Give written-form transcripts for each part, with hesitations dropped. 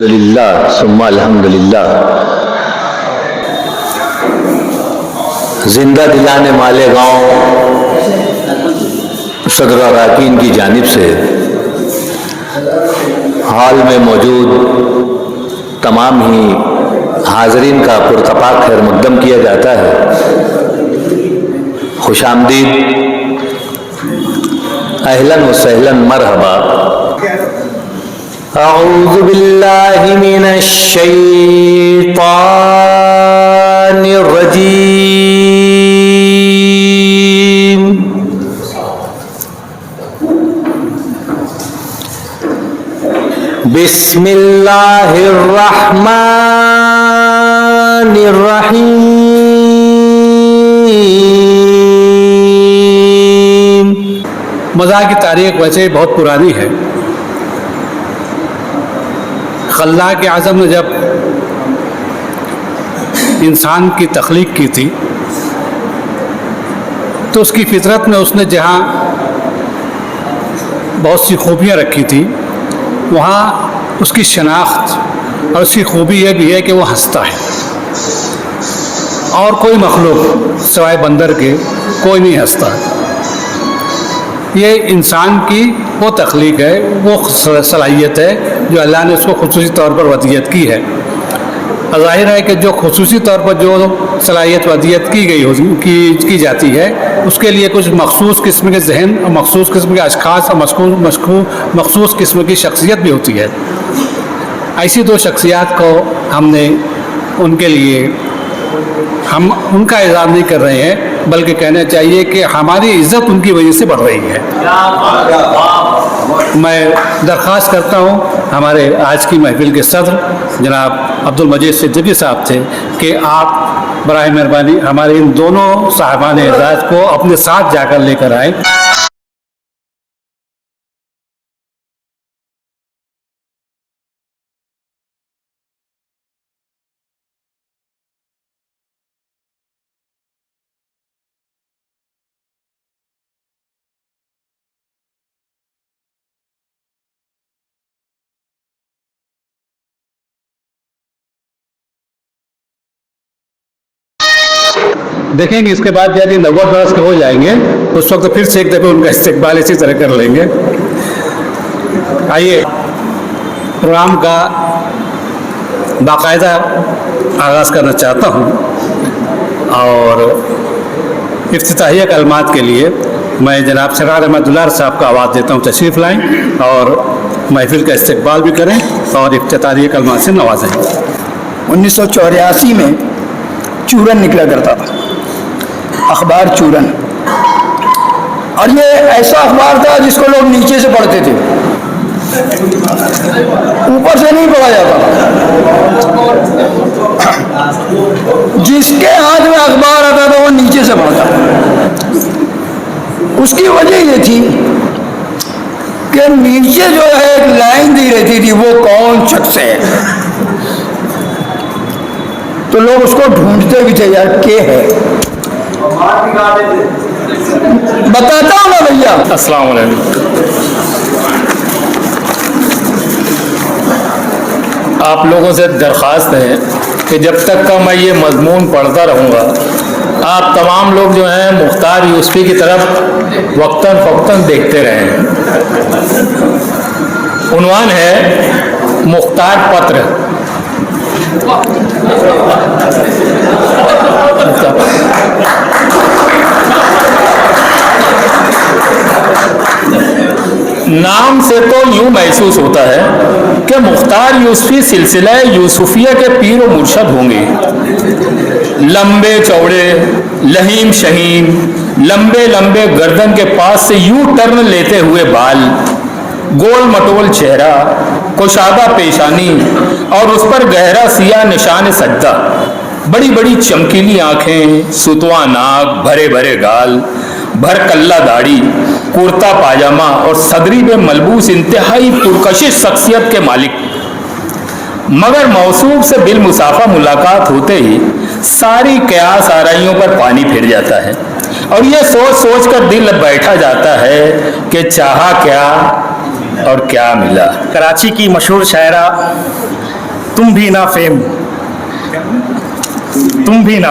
अल्हम्दुलिल्लाह सुम्मा अल्हम्दुलिल्लाह। जिंदा दिलाने वाले गांव सदर अरकान की जानिब से हाल में मौजूद तमाम ही हाजरीन का पुरतपाक खैर मुक़द्दम किया जाता है। खुशामदीद, अहलन व सहलन, मरहबा। अऊज़ु बिल्लाहि मिनश शैतानिर रजीम। बिस्मिल्लाहिर रहमानिर रहीम। मज़ाक़ की तारीख़ वैसे बहुत पुरानी है। खल्लाक़ आज़म ने जब इंसान की तख्लीक की थी तो उसकी फितरत में उसने जहाँ बहुत सी खूबियाँ रखी थी वहाँ उसकी शनाख्त और उसकी खूबी यह भी है कि वो हंसता है और कोई मखलूक सिवाय बंदर के कोई नहीं हंसता। ये इंसान की वो तख्लीक है, वो सलाहियत है जो अल्लाह ने उसको खुसूसी तौर पर वदियत की है। ज़ाहिर है कि जो खुसूसी तौर पर जो सलाहियत वदियत की गई की जाती है उसके लिए कुछ मखसूस किस्म के जहन और मखसूस किस्म के अशख़ास और मखसूस किस्म की शख्सियत भी होती है। ऐसी दो शख्सियात को हमने उनके लिए हम उनका एज़ाज़ नहीं कर रहे हैं, बल्कि कहना चाहिए कि हमारी इज़्ज़त उनकी वजह से बढ़ रही है। मैं दरख्वास्त करता हूँ हमारे आज की महफिल के सदर जनाब अब्दुल मजीद सिद्दीकी साहब से कि आप बराए मेहरबानी हमारे इन दोनों साहबान एज़ाज़ को अपने साथ जाकर लेकर आए। देखेंगे इसके बाद यदि 90 बरस के हो जाएंगे उस वक्त फिर से एक दफ़े उनका इस्तेकबाल इसी तरह कर लेंगे। आइए प्रोग्राम का बाकायदा आगाज़ करना चाहता हूँ और इफ्तिताहिया कलमात के लिए मैं जनाब सरार अहमद दुलार साहब का आवाज़ देता हूँ, तशरीफ़ लाएँ और महफिल का इस्तेकबाल भी करें और इफ्तिताहिया कलमात से नवाजें। 1984 में चूरन निकला करता था, अखबार चूरन, और ये ऐसा अखबार था जिसको लोग नीचे से पढ़ते थे, ऊपर से नहीं पढ़ा जाता। जिसके हाथ में अखबार आता था वो नीचे से पढ़ता। उसकी वजह ये थी कि नीचे जो है एक लाइन दी रहती थी, वो कौन शख्स है, तो लोग उसको ढूंढते भी थे, यार के है। बताता हूँ ना भैया। अस्सलाम वालेकुम। आप लोगों से दरख्वास्त है कि जब तक का मैं ये मजमून पढ़ता रहूँगा आप तमाम लोग जो हैं मुख्तार यूसुफी की तरफ वक्तन फ़क्तन देखते रहें। उन्वान है मुख्तार पत्र। नाम से तो यूं महसूस होता है कि मुख्तार यूसुफी सिलसिला यूसुफिया के पीर व मुर्शद होंगे। लंबे चौड़े, लहीम शहीम, लंबे लंबे गर्दन के पास से यूं टर्न लेते हुए बाल, गोल मटोल चेहरा, कुशादा पेशानी और उस पर गहरा सिया निशान सज्जा, बड़ी बड़ी चमकीली आंखें, सुतवा नाक, भरे भरे गाल, भर कल्ला दाढ़ी, कुर्ता पाजामा और सदरी में मलबूस इंतहाई पुरकशिश शख्सियत के मालिक। मगर मौसूफ से बिल मुसाफा मुलाकात होते ही सारी कयास आराइयों पर पानी फिर जाता है और ये सोच सोच कर दिल बैठा जाता है कि चाहा क्या और क्या मिला। कराची की मशहूर शायरा तुम भी ना फेम, तुम भी ना।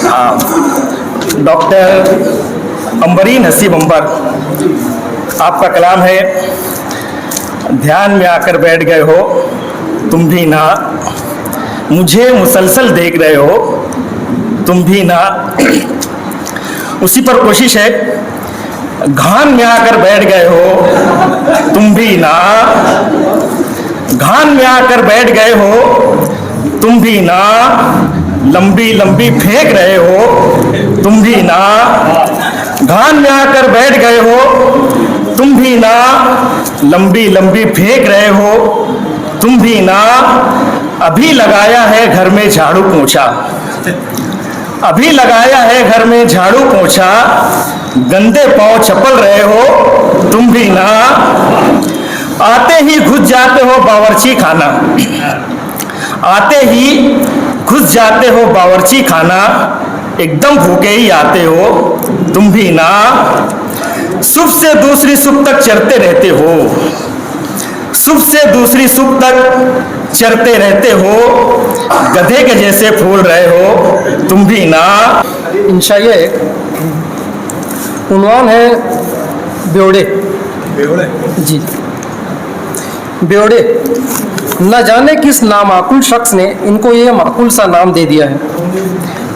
हाँ, डॉक्टर अंबरीन हसीब अंबर, आपका कलाम है, ध्यान में आकर बैठ गए हो तुम भी ना, मुझे मुसलसल देख रहे हो तुम भी ना। उसी पर कोशिश है, घान में आकर बैठ गए हो तुम भी ना, घान में आकर बैठ गए हो तुम भी ना, लंबी लंबी फेंक रहे हो तुम भी ना, घान में आकर बैठ गए हो तुम भी ना, लंबी लंबी फेंक रहे हो तुम भी ना। अभी लगाया है घर में झाड़ू पोंछा, अभी लगाया है घर में झाड़ू पोंछा, गंदे पांव चपल रहे हो तुम भी ना। आते ही घुस जाते हो बावर्ची खाना, आते ही घुस जाते हो बावर्ची खाना, एकदम भूखे ही आते हो तुम भी ना। सुबह से दूसरी सुबह तक चरते रहते हो, सुबह से दूसरी सुबह तक चरते रहते हो, गधे के जैसे फूल रहे हो तुम भी ना। इंशा ये उन्वान है ब्योड़े। जी, ब्योड़े। न जाने किस नामाकुल शख्स ने इनको ये माकुल सा नाम दे दिया है,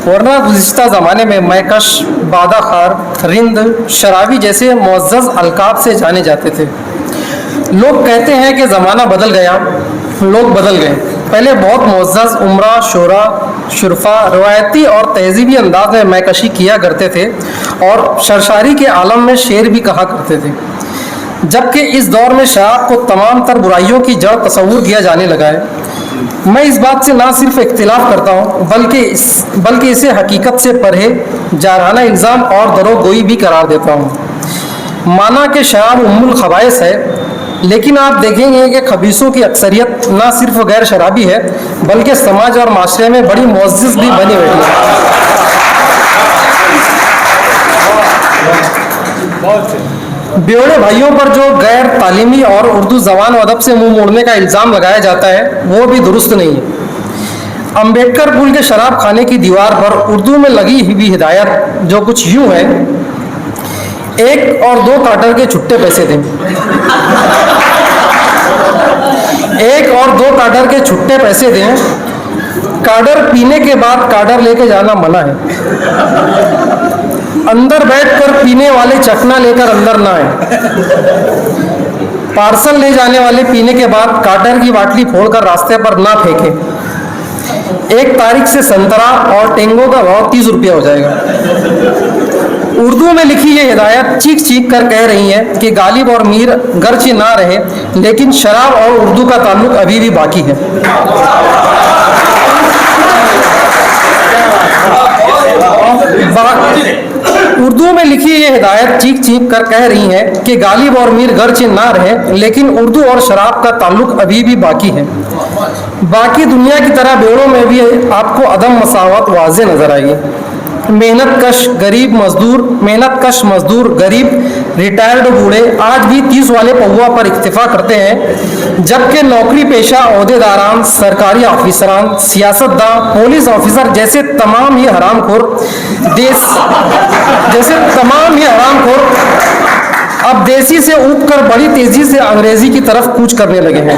वरना गुज़िश्ता ज़माने में मैकश, बादाखार, रिंद, शराबी जैसे मुअज़्ज़ज़ अलकाब से जाने जाते थे। लोग कहते हैं कि ज़माना बदल गया, लोग बदल गए। पहले बहुत मुअज़्ज़ज़ उमरा, शोरा, शुरफा रवायती और तहज़ीबी अंदाज में मैकशी किया करते थे और सरशारी के आलम में शेर भी कहा करते थे, जबकि इस दौर में शराब को तमाम तर बुराइयों की जड़ तस्वुर किया जाने लगा है। मैं इस बात से ना सिर्फ इख्तिलाफ करता हूँ बल्कि इसे हकीकत से परे जारहाना इल्ज़ाम और दरोगोई भी करार देता हूँ। माना कि शराब उम्मुल खबाइस है, लेकिन आप देखेंगे कि खबीसों की अक्सरियत ना सिर्फ गैर शराबी है बल्कि समाज और माशरे में बड़ी मुअज़्ज़ज़ भी बनी बैठी है। ब्योड़े भाइयों पर जो गैर तालीमी और उर्दू ज़बान व अदब से मुंह मोड़ने का इल्ज़ाम लगाया जाता है वो भी दुरुस्त नहीं है। अम्बेडकर पुल के शराब खाने की दीवार पर उर्दू में लगी हुई हिदायत जो कुछ यूँ है, 1 और 2 काटर के छुट्टे पैसे दें, 1 और 2 काटर के छुट्टे पैसे दें, काडर पीने के बाद काडर लेके जाना मना है, अंदर बैठकर पीने वाले चखना लेकर अंदर ना आए, पार्सल ले जाने वाले पीने के बाद काटर की बाटली फोड़कर रास्ते पर ना फेंके। 1 तारीख से संतरा और टेंगो का भाव 30 रुपया हो जाएगा। उर्दू में लिखी ये हिदायत चीख चीख कर कह रही है कि गालिब और मीर गर्ची ना रहे, लेकिन शराब और उर्दू का ताल्लुक अभी भी बाकी है। उर्दू में लिखी ये हिदायत चीख चीख कर कह रही है कि गालिब और मीर गर्चे ना रहे, लेकिन उर्दू और शराब का ताल्लुक अभी भी बाकी है। बाकी दुनिया की तरह बेड़ों में भी आपको अदम मसावत वाज़े नजर आएगी। मेहनत कश मजदूर गरीब रिटायर्ड बूढ़े आज भी 30 वाले पौवा पर इक्तिफा करते हैं, जबकि नौकरी पेशा अहदेदारान, सरकारी ऑफिसरान, सियासतदान, पुलिस ऑफिसर जैसे तमाम ही हरामखोर अब देसी से ऊबकर बड़ी तेजी से अंग्रेजी की तरफ कूच करने लगे हैं,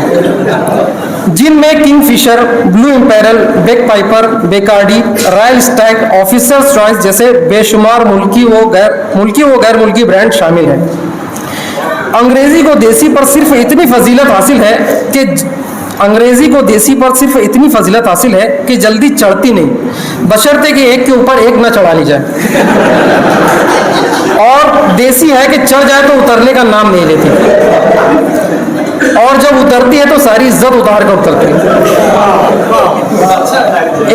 जिनमें Kingfisher, Blue Imperial, Bagpiper, Bacardi, Royal Stag, Officer's Choice जैसे बेशुमार मुल्की व गैर मुल्की ब्रांड शामिल हैं। अंग्रेजी को देसी पर सिर्फ इतनी फजीलत हासिल है कि जल्दी चढ़ती नहीं, बशर्ते कि एक के ऊपर एक न चढ़ा ली जाए, और देसी है कि चढ़ जाए तो उतरने का नाम नहीं लेती, और जब उतरती है तो सारी इज्जत उतार कर उतरती है।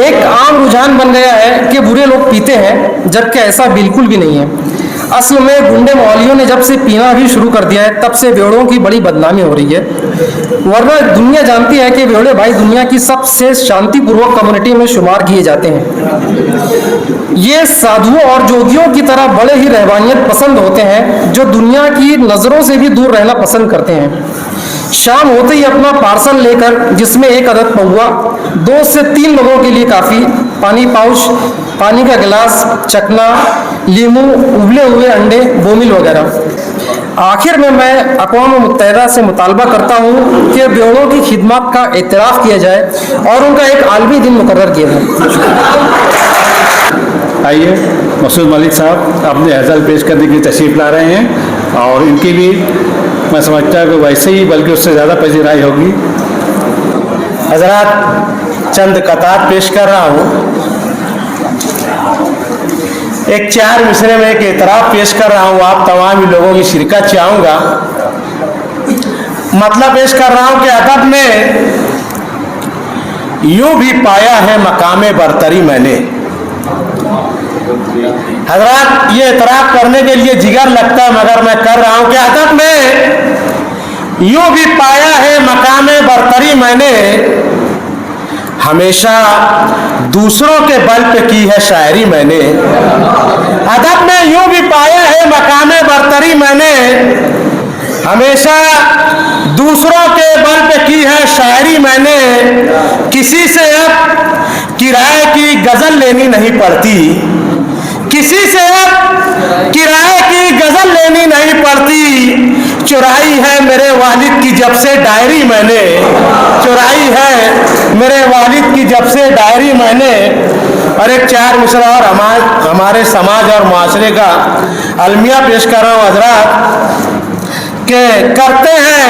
एक आम रुझान बन गया है कि बुरे लोग पीते हैं, जबकि ऐसा बिल्कुल भी नहीं है। असल में गुंडे मौलियों ने जब से पीना भी शुरू कर दिया है, तब से बेड़ों की बड़ी बदनामी हो रही है। वरना दुनिया जानती है कि बेड़े भाई दुनिया की सबसे शांतिपूर्वक कम्युनिटी में शुमार किए जाते हैं। ये साधुओं और जोगियों की तरह बड़े ही रहबानियत पसंद होते हैं, जो दुनिया की नज़रों से भी दूर रहना पसंद करते हैं। शाम होते ही अपना पार्सल लेकर, जिसमें एक अदद पौवा, 2 से 3 लोगों के लिए काफ़ी, पानी पाउच, पानी का गिलास, चकना, लीमू, उबले हुए अंडे, बोमिल वगैरह। आखिर में मैं अक़वाम मुत्तहिदा से मुतालबा करता हूँ कि बेवड़ों की खिदमत का एतराफ़ किया जाए और उनका एक आलमी दिन मुकर्रर किया जाए। आइए मसूद मलिक साहब अपने हज़ल पेश करने की तशरीफ़ ला रहे हैं और इनकी भी मैं समझता हूँ कि वैसे ही बल्कि उससे ज़्यादा पजीराई होगी। हजरात, चंद कतार पेश कर रहा हूँ। एक 4 मिसरे में एक एतराफ़ पेश कर रहा हूँ। आप तमाम लोगों की शिरकत चाहूँगा। मतलब पेश कर रहा हूँ कि अदब में यूं भी पाया है मकामे बरतरी मैंने। हजरात, ये एतराफ़ करने के लिए जिगर लगता है, मगर मैं कर रहा हूँ कि अदब में यूं भी पाया है मकामे बरतरी मैंने। हमेशा दूसरों के बल पे की है शायरी मैंने। अदब में यूं भी पाया है मकामे बरतरी मैंने। हमेशा दूसरों के बल पे की है शायरी मैंने। किसी से अब किराए की गज़ल लेनी नहीं पड़ती। किसी से अब किराए की गज़ल लेनी नहीं पड़ती। चुराई है मेरे वालिद की जब से डायरी मैंने। चुराई है मेरे वालिद की जब से डायरी मैंने। और एक 4 मिसरा और हमारे समाज और माशरे का अलमिया पेश कर रहा हूँ हजरात, कि करते हैं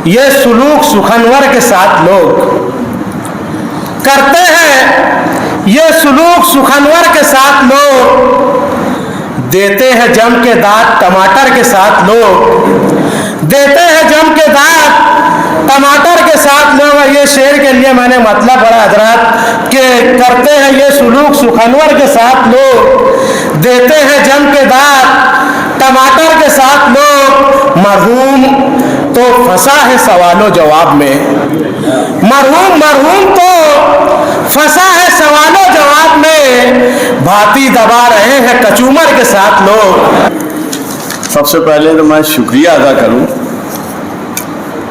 ये सुलूक सुखनवर के साथ लोग। करते हैं ये सुलूक सुखनवर के साथ लोग। देते हैं जम के दांत टमाटर के साथ लोग। देते हैं जम के दांत टमाटर के साथ लोग। ये शेर के लिए मैंने मतलब पढ़ा हजरात कि करते हैं ये सुलूक सुखनवर के साथ लोग। देते हैं जम के दांत टमाटर के साथ लोग। मरहूम तो फंसा है सवालों जवाब में। मरहूम तो फंसा है सवालों जवाब में। भाती दबा रहे हैं कचूमर के साथ लोग। सबसे पहले तो मैं शुक्रिया अदा करूं,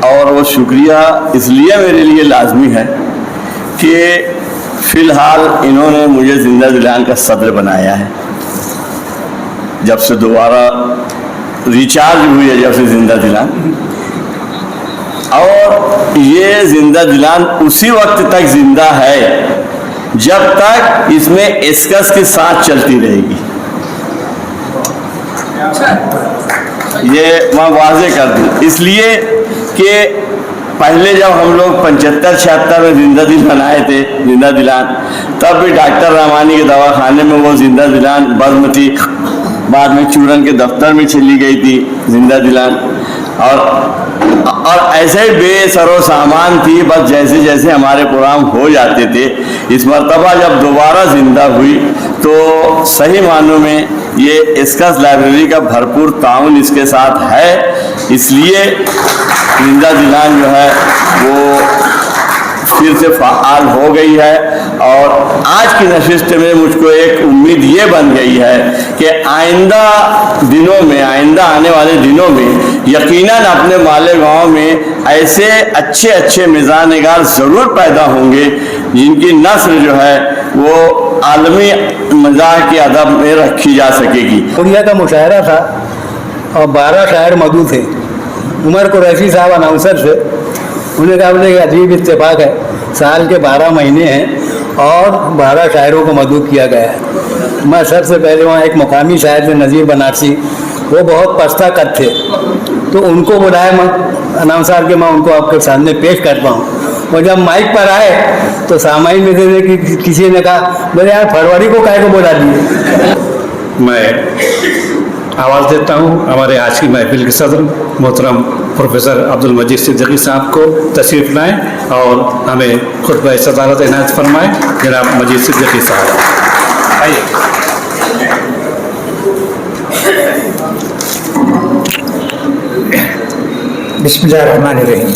और वो शुक्रिया इसलिए मेरे लिए लाजमी है कि फ़िलहाल इन्होंने मुझे जिंदा दिलान का सदर बनाया है। जब से दोबारा रिचार्ज हुई है, जब से जिंदा दिलान, और ये जिंदा दिलान उसी वक्त तक जिंदा है जब तक इसमें एस्कस की सांस चलती रहेगी। ये मैं वाजे कर दूं, इसलिए कि पहले जब हम लोग 75-76 में जिंदा दिल बनाए थे, जिंदा दिलान, तब भी डॉक्टर रहमानी के दवाखाने में वो जिंदा दिलान बज़्म थी। बाद में चूरन के दफ्तर में चली गई थी जिंदा दिलान, और ऐसे बेसरो सामान थी। बस जैसे जैसे हमारे प्रोग्राम हो जाते थे, इस मरतबा जब दोबारा जिंदा हुई तो सही मानों में ये एस्कस लाइब्रेरी का भरपूर ताउन इसके साथ है। इसलिए जिंदा दिलान जो है वो फिर से फ़ाल हो गई है। और आज की नशिस्त में मुझको एक उम्मीद ये बन गई है कि आइंदा दिनों में, आइंदा आने वाले दिनों में यकीनन अपने मालेगांव में ऐसे अच्छे अच्छे मिज़ाह-निगार ज़रूर पैदा होंगे जिनकी नस्ल जो है वो आलमी मज़ाह के अदब में रखी जा सकेगी। उड़िया का मुशायरा था और 12 शायर मौजूद थे। उमर कुरैशी साहब अनाउंसर से उन्होंने कहा, बोले अजीब इत्तेफाक है, साल के 12 महीने हैं और 12 शायरों को मदऊ किया गया है। मैं सबसे पहले वहाँ एक मुकामी शायर थे नज़ीर बनारसी, वो बहुत पस्ता कर थे, तो उनको बुलाया मैं अनाउंसर के, मैं उनको आपके सामने पेश करता हूँ। और जब माइक पर आए तो सामाइन में थे कि किसी ने कहा, बोले यार फरवरी को काहे को बुला दिए। मैं आवाज़ देता हूँ हमारे आज की महफिल के सदर मोहतरम प्रोफेसर अब्दुल मजीद सिद्दीकी साहब को तशरीफ़ लाएँ और हमें खुतबा सदारत इनायत फरमाएँ। जनाब मजीद सिद्दीकी साहब आइए। बिस्मिल्लाहिर्रहमानिर्रहीम।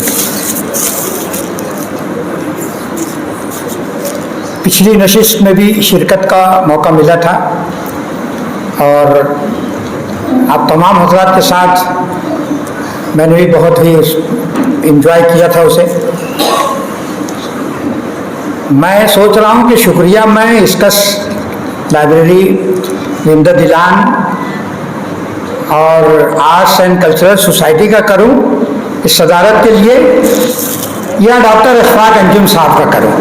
पिछली नशिस्त में भी शिरकत का मौका मिला था और आप तमाम हज़रात के साथ मैंने भी बहुत ही इन्जॉय किया था उसे। मैं सोच रहा हूँ कि शुक्रिया मैं इसका लाइब्रेरी जिंदा दिलान और आर्ट्स एंड कल्चरल सोसाइटी का करूँ इस सदारत के लिए, या डॉक्टर अशफाक अंजुम साहब का करूँ।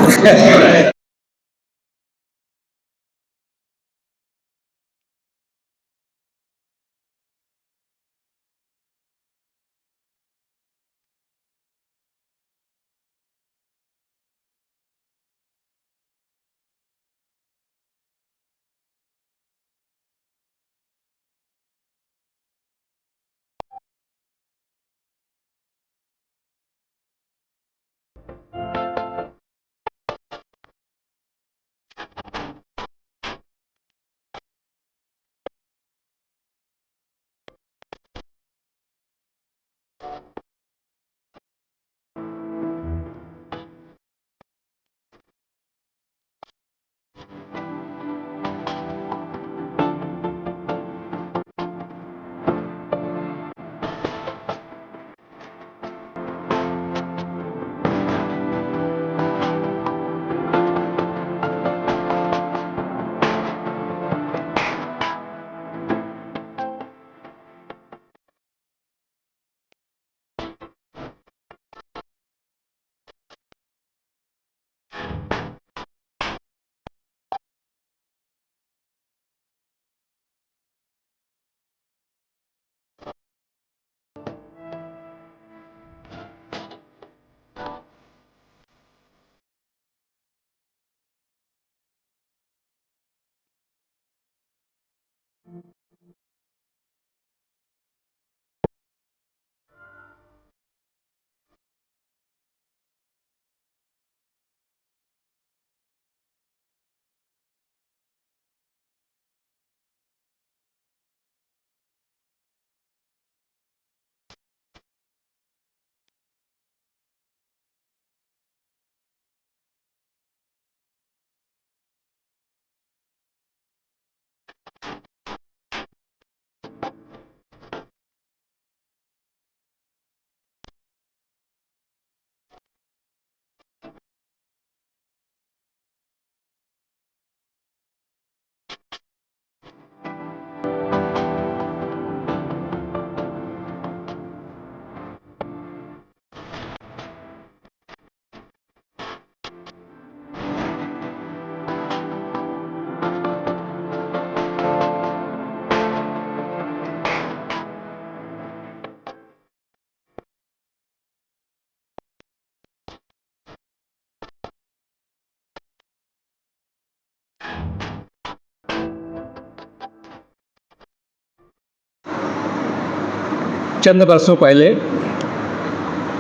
चंद बरसों पहले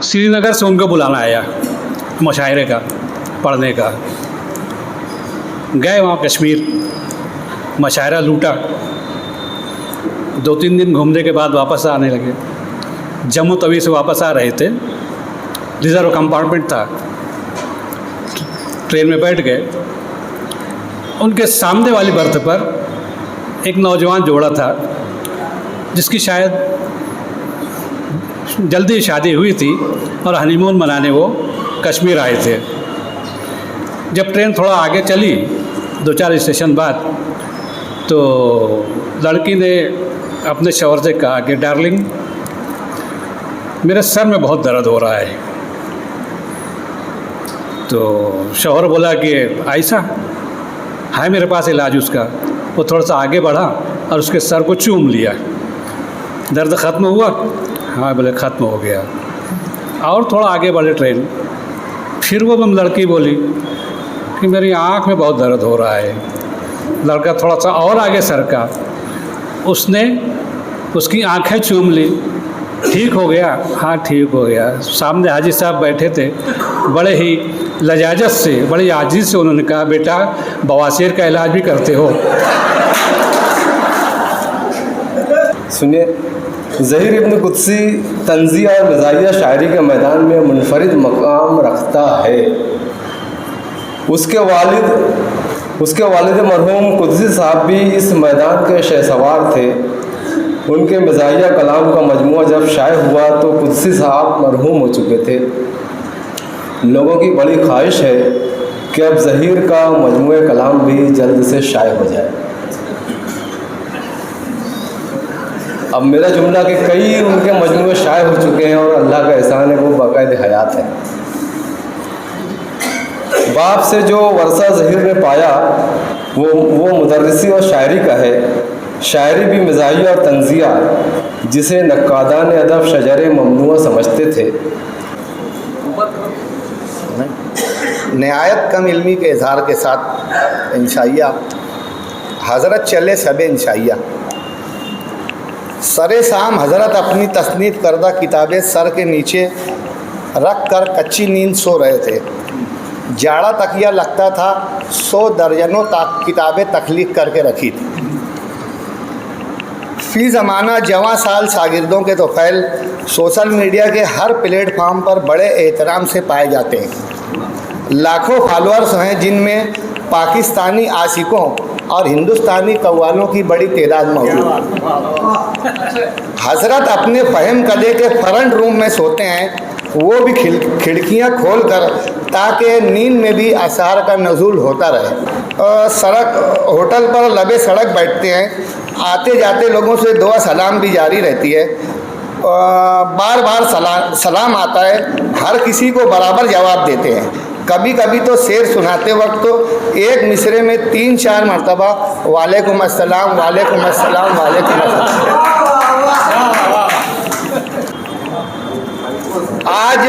श्रीनगर से उनको बुलाना आया मुशायरे का, पढ़ने का। गए वहाँ कश्मीर, मुशायरा लूटा। 2-3 दिन घूमने के बाद वापस आने लगे। जम्मू तवी से वापस आ रहे थे, रिज़र्व कंपार्टमेंट था, ट्रेन में बैठ गए। उनके सामने वाली बर्थ पर एक नौजवान जोड़ा था जिसकी शायद जल्दी शादी हुई थी और हनीमून मनाने वो कश्मीर आए थे। जब ट्रेन थोड़ा आगे चली 2-4 स्टेशन बाद, तो लड़की ने अपने शौहर से कहा कि डार्लिंग, मेरे सर में बहुत दर्द हो रहा है। तो शौहर बोला कि ऐसा है, मेरे पास इलाज उसका। वो थोड़ा सा आगे बढ़ा और उसके सर को चूम लिया। दर्द ख़त्म हुआ? हाँ बोले ख़त्म हो गया। और थोड़ा आगे बढ़े ट्रेन, फिर वो लड़की बोली कि मेरी आँख में बहुत दर्द हो रहा है। लड़का थोड़ा सा और आगे सरका, उसने उसकी आंखें चूम ली। ठीक हो गया? हाँ ठीक हो गया। सामने हाजी साहब बैठे थे, बड़े ही लजाजत से, बड़ी आजिज़ से उन्होंने कहा, बेटा बवासीर का इलाज भी करते हो? सुनिए, ज़हीर इब्न कुद्सी तंज़िया और मिज़ाहिया शायरी के मैदान में मुनफरिद मकाम रखता है। उसके वालिद मरहूम कुद्सी साहब भी इस मैदान के शहसवार थे। उनके मज़ाहिया कलाम का मजमूआ जब शाये हुआ तो कुद्सी साहब मरहूम हो चुके थे। लोगों की बड़ी ख्वाहिश है कि अब ज़हीर का मजमूआ कलाम भी जल्द से शाये हो जाए। अब मेरा जुमला कि कई उनके मजमूए शाये हो चुके हैं और अल्लाह का एहसान है वो बाकायदे हयात है। बाप से जो वर्सा ज़हीर ने पाया वो मुदर्रिसी और शायरी का है। शायरी भी मज़ाहिया और तंज़िया जिसे नक्कादान अदब शजर ममनुआ समझते थे। नहायत कम इल्मी के इजहार के साथ इंशाइया हज़रत चले सब इंशाइया। सरे शाम हज़रत अपनी तस्नीफ़ करदा किताबें सर के नीचे रख कर कच्ची नींद सो रहे थे। जाड़ा तकिया लगता था, 100 दर्जनों किताबें तख्लीक करके रखी थी। फ़ी ज़माना जवां साल शागिर्दों के तो फैल सोशल मीडिया के हर प्लेटफार्म पर बड़े एहतराम से पाए जाते हैं। लाखों फॉलोअर्स हैं जिनमें पाकिस्तानी आशिकों और हिंदुस्तानी कव्वालों की बड़ी तादाद मौजूद है। हज़रत अपने फ़हम कदे के फ्रंट रूम में सोते हैं, वो भी खिड़कियाँ खोल कर, ताकि नींद में भी आसार का नज़ूल होता रहे। सड़क होटल पर लबे सड़क बैठते हैं, आते जाते लोगों से दुआ सलाम भी जारी रहती है। बार बार सलाम आता है, हर किसी को बराबर जवाब देते हैं। कभी कभी तो शेर सुनाते वक्त तो एक मिसरे में 3-4 मरतबा वालेकुम अस्सलाम, वालेकुम अस्सलाम, वालेकुम अस्सलाम। आज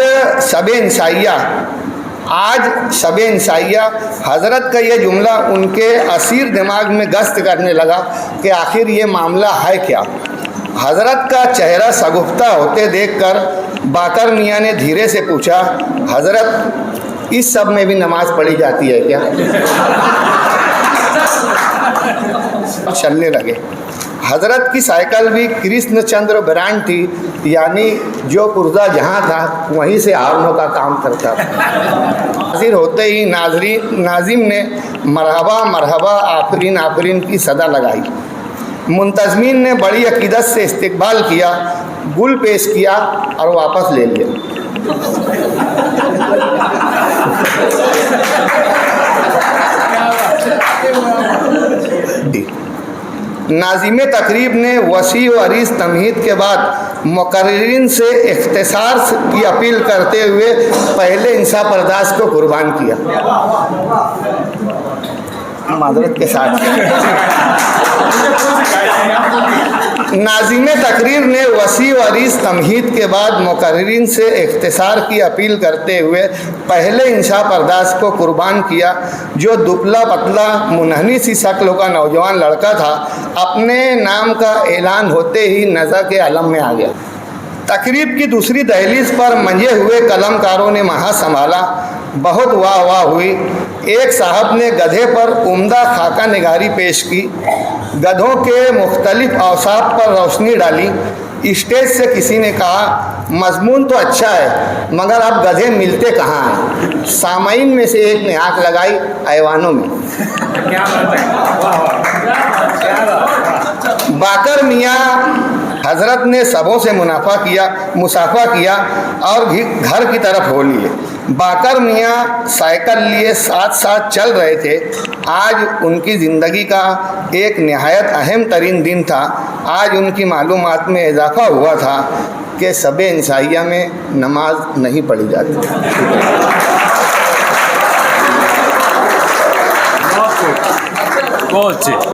शब इंसाइया हज़रत का ये जुमला उनके असीर दिमाग में गश्त करने लगा कि आखिर ये मामला है क्या। हज़रत का चेहरा शगुफ्ता होते देखकर बाकर मियाँ ने धीरे से पूछा, हज़रत इस सब में भी नमाज पढ़ी जाती है क्या? चलने लगे। हज़रत की साइकिल भी कृष्ण चंद्र ब्रांड थी, यानी जो पुर्जा जहाँ था वहीं से हार्नों का काम करता था। हाजिर होते ही नाजिम ने मरहबा मरहबा आफरीन आफरीन की सदा लगाई। मुंतज़मीन ने बड़ी अकीदत से इस्तकबाल किया, गुल पेश किया और वापस ले लिया। नाज़िम तकरीब ने वसी व अरीज़ तमहीद के बाद मुकर्रिरीन से इख्तिसार की अपील करते हुए पहले इंसाफ बर्दाश्त को कुर्बान किया। मादरत के साथ नाज़िम तकरीर ने वसी व अरीज़ तमहीद के बाद मुकर्रिरीन से इख्तिसार की अपील करते हुए पहले इंशा बर्दाश्त को कुर्बान किया, जो दुबला पतला मुनहनी सी शक्ल का नौजवान लड़का था। अपने नाम का ऐलान होते ही नज़ा के आलम में आ गया। तकरीब की दूसरी दहलीज पर मंजे हुए कलमकारों ने महा संभाला, बहुत वाह वाह हुई। एक साहब ने गधे पर उम्दा खाका निगारी पेश की, गधों के मुख्तलिफ औसाफ पर रोशनी डाली। स्टेज से किसी ने कहा, मजमून तो अच्छा है मगर अब गधे मिलते कहाँ हैं? सामाईन में से एक ने आँख लगाई, ऐवानों में। बाकर मियाँ हज़रत ने सबों से मुसाफा किया और घर की तरफ हो लिए। बाकर मियाँ साइकिल लिए साथ साथ चल रहे थे। आज उनकी ज़िंदगी का एक नहायत अहम तरीन दिन था। आज उनकी मालूमात में इजाफ़ा हुआ था कि शब-ए इंसाइया में नमाज नहीं पढ़ी जाती।